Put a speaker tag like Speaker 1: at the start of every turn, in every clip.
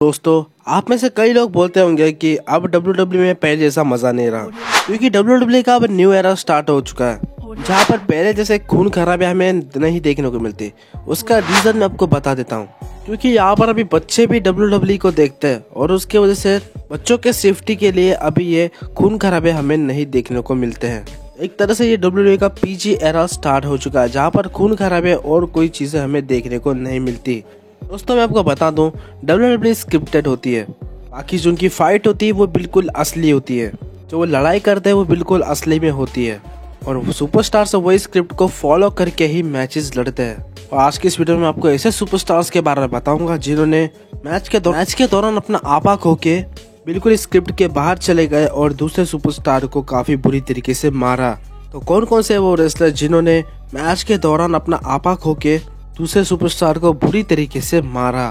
Speaker 1: दोस्तों, आप में से कई लोग बोलते होंगे कि अब WWE में पहले जैसा मजा नहीं रहा, क्योंकि WWE का अब न्यू एरा स्टार्ट हो चुका है जहां पर पहले जैसे खून खराबे हमें नहीं देखने को मिलती। उसका रीजन मैं आपको बता देता हूं, क्योंकि यहाँ पर अभी बच्चे भी WWE को देखते हैं और उसके वजह से बच्चों के सेफ्टी के लिए अभी ये खून खराबे हमें नहीं देखने को मिलते हैं। एक तरह से ये WWE का PG एरा स्टार्ट हो चुका है जहाँ पर खून खराबे और कोई चीजें हमें देखने को नहीं मिलती। दोस्तों, मैं आपको बता दूं, WWE स्क्रिप्टेड होती है, बाकी जो उनकी फाइट होती है वो बिल्कुल असली होती है। जो वो लड़ाई करते हैं वो बिल्कुल असली में होती है और सुपरस्टार्स वही स्क्रिप्ट को फॉलो करके ही मैचेस लड़ते हैं। और आज की इस वीडियो में आपको ऐसे सुपरस्टार्स के बारे में बताऊंगा जिन्होंने मैच के दौरान अपना आपा खो के बिल्कुल स्क्रिप्ट के बाहर चले गए और दूसरे सुपरस्टार को काफी बुरी तरीके से मारा। तो कौन कौन से वो रेसलर जिन्होंने मैच के दौरान अपना आपा खो के दूसरे सुपरस्टार को बुरी तरीके से मारा,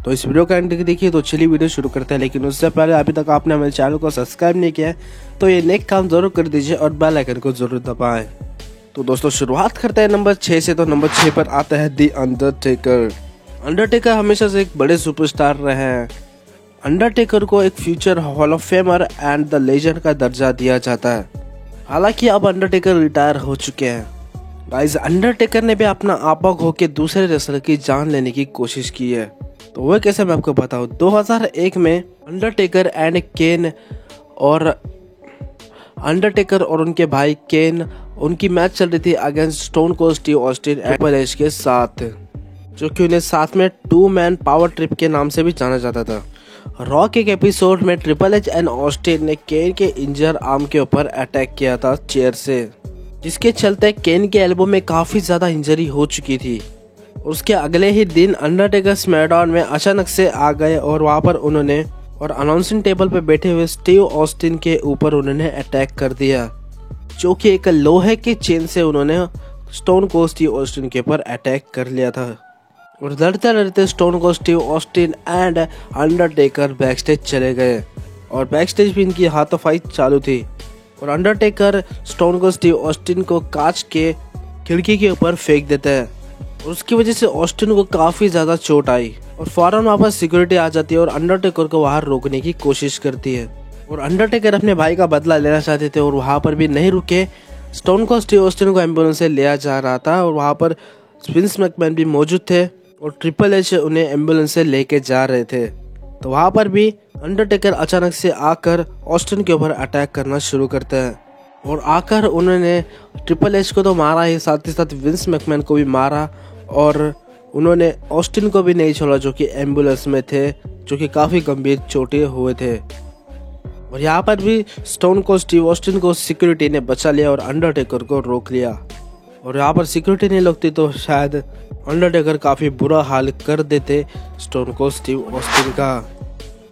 Speaker 1: तो इस वीडियो का एंड तक देखिए। तो चलिए वीडियो शुरू करते हैं, लेकिन उससे पहले अभी तक आपने हमारे चैनल को सब्सक्राइब नहीं किया है तो ये नेक काम जरूर कर दीजिए और बेल आइकन को जरूर दबाएं। तो दोस्तों, शुरुआत करते हैं नंबर 6 से। तो नंबर 6 पर आता है दी अंडरटेकर। अंडरटेकर हमेशा से एक बड़े सुपरस्टार रहे हैं। अंडरटेकर को एक future hall of famer and the legend का दर्जा दिया जाता है। हालांकि अब अंडरटेकर रिटायर हो चुके हैं। गाइस, अंडरटेकर ने भी अपना आपा खो के दूसरे रेसलर की जान लेने की कोशिश की है। तो वो कैसे, मैं आपको बताऊं। 2001 में अंडरटेकर और उनके भाई केन, उनकी मैच चल रही थी against stone cold Steve Austin triple H के साथ, जो कि उन्हें साथ में 2 मैन पावर ट्रिप के नाम से भी जाना जाता था। रॉ के एक एपिसोड में ट्रिपल एच एंड ऑस्टिन ने केन के इंजर आर्म के ऊपर अटैक किया था चेयर से, जिसके चलते केन के एल्बो में काफी ज्यादा इंजरी हो चुकी थी। उसके अगले ही दिन अंडरटेकर स्मैकडाउन में अचानक से आ गए और वहां पर उन्होंने और अनाउंसिंग टेबल पर बैठे हुए स्टीव ऑस्टिन के ऊपर उन्होंने अटैक कर दिया, जो कि एक लोहे के चेन से उन्होंने स्टोन कोल्ड स्टीव ऑस्टिन के ऊपर अटैक कर लिया था। और लड़ते लड़ते stone cold Steve Austin and Undertaker backstage चले गए और बैकस्टेज भी इनकी हाथापाई चालू थी। और Undertaker stone cold Steve Austin को कांच के खिड़की के ऊपर फेंक देता है और उसकी वजह से ऑस्टिन को काफी ज्यादा चोट आई और फौरन वापस सिक्योरिटी आ जाती है और अंडरटेकर को वहां रोकने की कोशिश करती है। और अंडरटेकर अपने भाई का बदला लेना चाहते थे और वहां पर भी नहीं रुके। स्टोन कोल्ड स्टीव ऑस्टिन को एम्बुलेंस से लिया जा रहा था और वहां पर विंस मैकमैन भी मौजूद थे और ट्रिपल एच उन्हें एम्बुलेंस से लेके जा रहे थे। तो वहां पर भी अंडरटेकर अचानक से आकर ऑस्टिन के ऊपर अटैक करना शुरू करते हैं और आकर उन्होंने ट्रिपल एच को तो मारा ही, साथ ही साथ विंस मैकमैन को भी मारा और उन्होंने ऑस्टिन को भी नहीं छोड़ा, जो कि एम्बुलेंस में थे, जो कि काफी गंभीर चोटें हुए थे। और यहाँ पर भी स्टोन कोल्ड स्टीव ऑस्टिन को सिक्योरिटी ने बचा लिया और अंडरटेकर को रोक लिया। और यहाँ पर सिक्योरिटी नहीं लगती तो शायद अंडरटेकर काफी बुरा हाल कर देते स्टोन कोल्ड स्टीव ऑस्टिन का।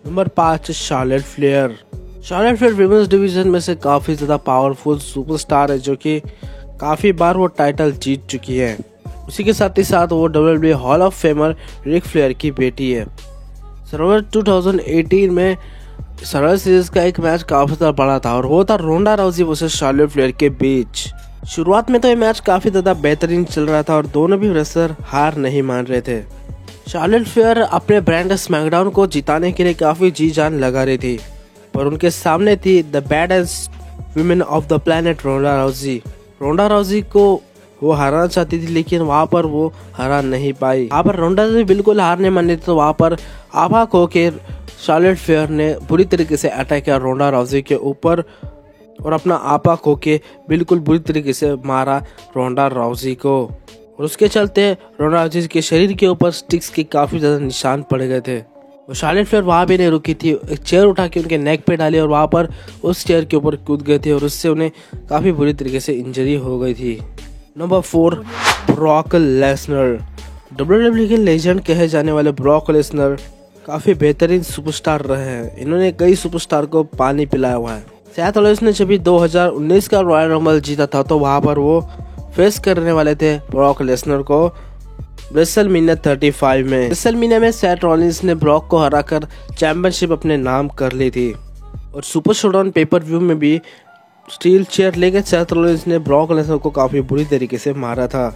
Speaker 1: Number 5, Charlotte Flair. Charlotte Flair women's division में से काफी ज्यादा पावरफुल सुपरस्टार है, जो कि काफी बार वो टाइटल जीत चुकी है। उसी के साथ ही साथ वो WWE hall of famer Ric Flair की बेटी है। सर्वाइवर 2018 में सर्वाइवर सीरीज का एक मैच काफी ज्यादा बड़ा था और वो था रोंडा राउजी वर्सेस शार्लेट फ्लेयर के बीच। शुरुआत में तो ये मैच काफी ज्यादा बेहतरीन चल रहा था और दोनों भी रेसलर हार नहीं मान रहे थे। शार्लेट फ्लेयर अपने ब्रांड स्मैकडाउन को जिताने के लिए काफी जी जान लगा रही थी, पर उनके सामने थी the baddest women of the planet Ronda Rousey. Ronda Rousey को वो हराना चाहती थी, लेकिन वहां पर वो हरा नहीं पाई। वहां पर रोंडा राउजी बिल्कुल हार नहीं मानी थी, तो वहां पर आभा खो के शार्लेट फ्लेयर ने बुरी तरीके से अटैक किया रोंडा राउजी के ऊपर और अपना आपा खो के बिल्कुल बुरी तरीके से मारा रोंडा राउजी को। और उसके चलते रोंडा राउजी के शरीर के ऊपर स्टिक्स के काफी ज्यादा निशान पड़ गए थे। और शार्लेट फ्लेयर वहां भी नहीं रुकी थी, एक चेयर उठा के उनके नेक पे डाली और वहां पर उस चेयर के ऊपर कूद गए थे और उससे उन्हें काफी बुरी तरीके से इंजरी हो गई थी। Number 4, Brock Lesnar. WWE के लेजेंड कहे जाने वाले ब्रॉक लेसनर काफी बेहतरीन सुपरस्टार रहे हैं। इन्होंने कई सुपरस्टार को पानी पिलाया हुआ है। सेथ रॉलिंस ने जब 2019 का रॉयल रंबल जीता था तो वहां पर वो फेस करने वाले थे ब्रॉक लेसनर को रेसलमेनिया 35 में। रेसलमेनिया में सेथ रॉलिंस ने ब्रॉक को हराकर चैंपियनशिप अपने नाम कर ली थी और सुपर शोडाउन पेपर व्यू में भी स्टील चेयर लेकर सेथ रॉलिंस ने ब्रॉक लेसनर को काफी बुरी तरीके से मारा था।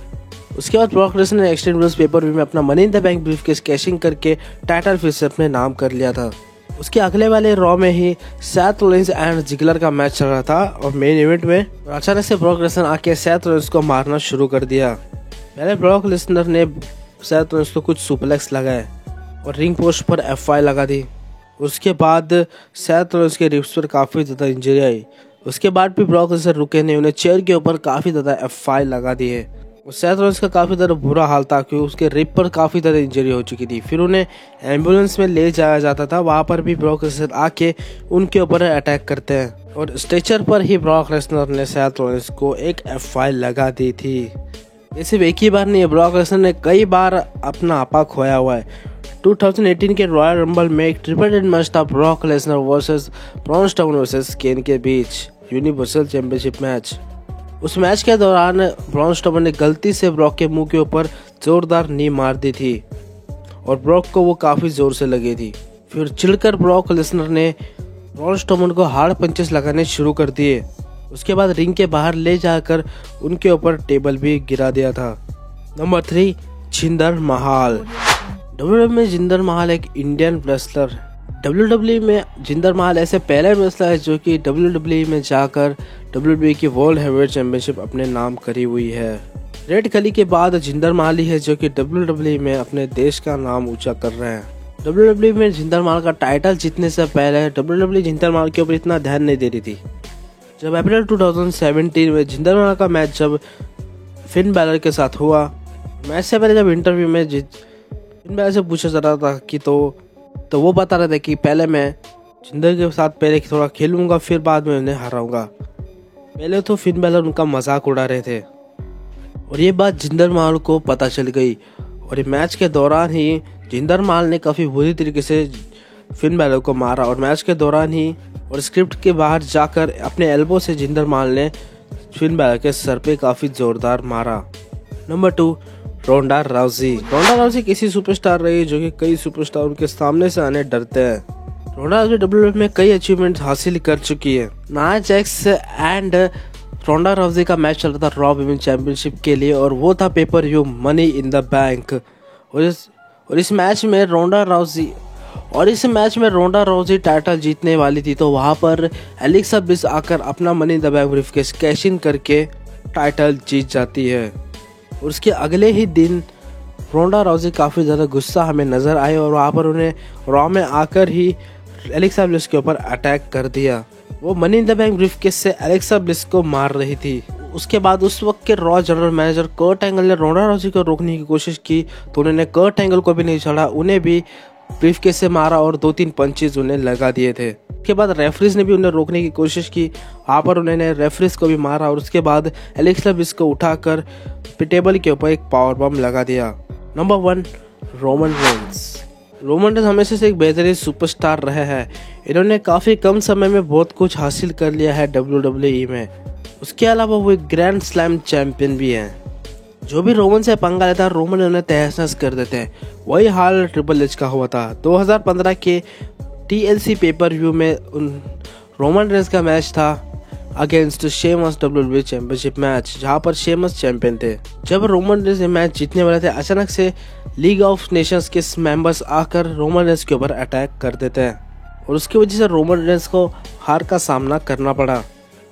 Speaker 1: उसके बाद ब्रॉक लेसनर ने एक्सट्रीम पेपर व्यू में अपना money in the bank briefcase caching करके टाइटल फिर से अपने नाम कर लिया था। उसके अगले वाले रॉ में ही सेथ रॉलिंस एंड जिगलर का मैच चल रहा था और मेन इवेंट में अचानक से ब्रॉक लेसनर आके सेथ रॉलिंस को मारना शुरू कर दिया। पहले ब्रॉक लेसनर ने सेथ रॉलिंस को कुछ सुपलेक्स लगाए और रिंग पोस्ट पर F5 लगा दी। उसके बाद सेथ रॉलिंस के रिब्स पर काफी ज्यादा इंजरी आई। उसके बाद भी ब्रॉक लेसनर रुके नहीं, उन्हें चेयर के ऊपर काफी ज्यादा F5 लगा दिए। सेथ रॉलिंस का काफी ज्यादा बुरा हाल था क्योंकि उसके रिब पर काफी ज्यादा इंजरी हो चुकी थी। फिर उन्हें एम्बुलेंस में ले जाया जाता था, वहां पर भी ब्रॉक लेसनर आके उनके ऊपर अटैक करते हैं और स्ट्रेचर पर ही ब्रॉक लेसनर ने सेथ रॉलिंस को एक F5 लगा दी थी। ये सिर्फ एक ही बार नहीं है, ब्रॉक लेसनर ने कई बार अपना आपा खोया हुआ है। 2018 के रॉयल रंबल में एक ट्रिपल मैच था Brock Lesnar versus Braun Strowman versus Kane के बीच यूनिवर्सल चैंपियनशिप मैच। उस मैच के दौरान ब्रॉन स्ट्रोमन ने गलती से ब्रॉक के मुंह के ऊपर जोरदार नी मार दी थी और ब्रॉक को वो काफी जोर से लगी थी। फिर चिढ़कर ब्रॉक लेसनर ने ब्रॉन स्ट्रोमन को हार्ड पंचेस लगाने शुरू कर दिए। उसके बाद रिंग के बाहर ले जाकर उनके ऊपर टेबल भी गिरा दिया था। नंबर 3, जिंदर महल। WWE में जिंदर महल एक इंडियन रेसलर। WWE में जिंदर महल ऐसे पहले रेसलर है जो कि WWE में जाकर WWE की वर्ल्ड हेवीवेट चैंपियनशिप अपने नाम करी हुई है। रेड खली के बाद जिंदर महल ही है जो कि WWE में अपने देश का नाम ऊंचा कर रहे हैं। WWE में जिंदर महल का टाइटल जीतने से पहले WWE जिंदर महल के ऊपर इतना ध्यान नहीं दे रही थी। जब अप्रैल 2017 में जिंदर महल का मैच जब फिन बैलर के साथ हुआ, मैच से पहले जब इंटरव्यू में फिन बैलर से पूछा जा रहा था कि तो वो बता रहे थे कि पहले मैं जिंदर के साथ पहले थोड़ा खेलूंगा फिर बाद में उन्हें हराऊंगा। पहले तो फिन बैलर उनका मजाक उड़ा रहे थे और ये बात जिंदर महल को पता चल गई और ये मैच के दौरान ही जिंदर महल ने काफी बुरी तरीके से फिन बैलर को मारा और मैच के दौरान ही और स्क्रिप्ट के बाहर जाकर अपने एल्बो से जिंदर महल ने फिन बैलर के सर पे काफी जोरदार मारा। नंबर 2, रोंडा राउजी। रोंडा राउजी किसी सुपरस्टार रही जो कि कई सुपरस्टार उनके सामने से आने डरते हैं। रोंडा राउजी WWE में कई अचीवमेंट हासिल कर चुकी है। नाया जैक्स एंड रोंडा राउजी का मैच चल रहा था रॉ विमेन चैंपियनशिप के लिए और वो था pay per view money in the bank. और इस मैच में रोंडा राउजी टाइटल जीतने वाली थी, तो वहां पर एलेक्सा ब्लिस आकर अपना money in the bank briefcase cash in करके टाइटल जीत जाती है। और उसके अगले ही दिन रोंडा राउजी काफी ज्यादा गुस्सा हमें नजर आए और वहां पर उन्हें रॉ में आकर ही एलेक्सा ब्लिस के ऊपर अटैक कर दिया। वो money in the bank briefcase से एलेक्सा ब्लिस को मार रही थी। उसके बाद उस वक्त के Raw general manager Kurt Angle ने रोंडा राउजी को रोकने की कोशिश की तो उन्होंने कर्ट एंगल को भी नहीं छोड़ा, उन्हें भी ब्रीफकेस से मारा और 2-3 पंचेज उन्हें लगा दिए थे। उसके बाद रेफरीज ने भी उन्हें रोकने की कोशिश की, वहां पर उन्होंने रेफरीज को भी मारा और उसके बाद एलेक्सा ब्लिस को उठाकर टेबल के ऊपर एक पावर बम लगा दिया। Number 1, Roman Reigns. Roman Reigns हमेशा से एक बेहतरीन सुपरस्टार रहे हैं। इन्होंने काफी कम समय में बहुत कुछ हासिल कर लिया है WWE में। उसके अलावा वो एक ग्रैंड स्लैम चैंपियन भी हैं। जो भी रोमन से पंगा लेता है रोमन उन्हें तहस नहस कर देते हैं। वही हाल ट्रिपल एच का हुआ था। 2015 के TLC पेपर व्यू में रोमन रेंस का मैच था against Sheamus WWE championship match, जहां पर शेमस चैंपियन थे। जब रोमन रेंस मैच जीतने वाले थे, अचानक से लीग ऑफ नेशंस के मेंबर्स आकर रोमन रेंस के ऊपर अटैक कर देते हैं और उसकी वजह से रोमन रेंस को हार का सामना करना पड़ा।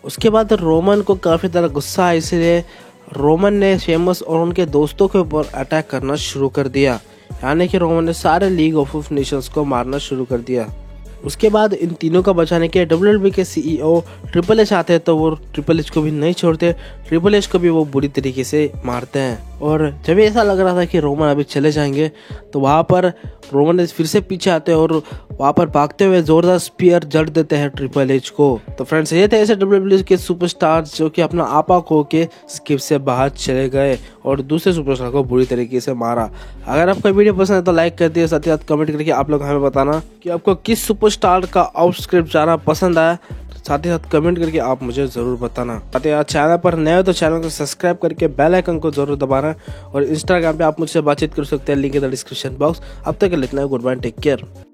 Speaker 1: उसके बाद रोमन को काफी ज्यादा गुस्सा आया, इसलिए रोमन ने शेमस और उनके दोस्तों के ऊपर अटैक करना शुरू कर दिया, यानी कि रोमन ने सारे लीग ऑफ नेशंस को मारना शुरू कर दिया। उसके बाद इन तीनों का बचाने के WWE के CEO ट्रिपल एच आते हैं, तो वो ट्रिपल एच को भी नहीं छोड़ते, ट्रिपल एच को भी वो बुरी तरीके से मारते हैं। और जब ऐसा लग रहा था कि रोमन अभी चले जाएंगे, तो वहाँ पर रोमन फिर से पीछे आते हैं और वहाँ पर भागते हुए जोरदार स्पीयर जड़ देते हैं ट्रिपल एच को। तो फ्रेंड्स, ये थे ऐसे WWE के सुपरस्टार जो कि अपना आपा खो के स्किप से बाहर चले गए और दूसरे सुपरस्टार को बुरी तरीके से मारा। अगर आपका वीडियो पसंद है तो लाइक कर दिए, साथ ही साथ कमेंट करके आप लोग हमें बताना कि आपको किस सुपरस्टार का आउटस्क्रिप्ट जाना पसंद आया। साथ ही साथ कमेंट करके आप मुझे जरूर बताना। साथ ही चैनल पर नए हो तो चैनल को सब्सक्राइब करके बेल आइकन को जरूर दबाना और इंस्टाग्राम पे आप मुझसे बातचीत कर सकते हैं, लिंक है द डिस्क्रिप्शन बॉक्स। अब तक के लिए इतना, गुड बाय, टेक केयर।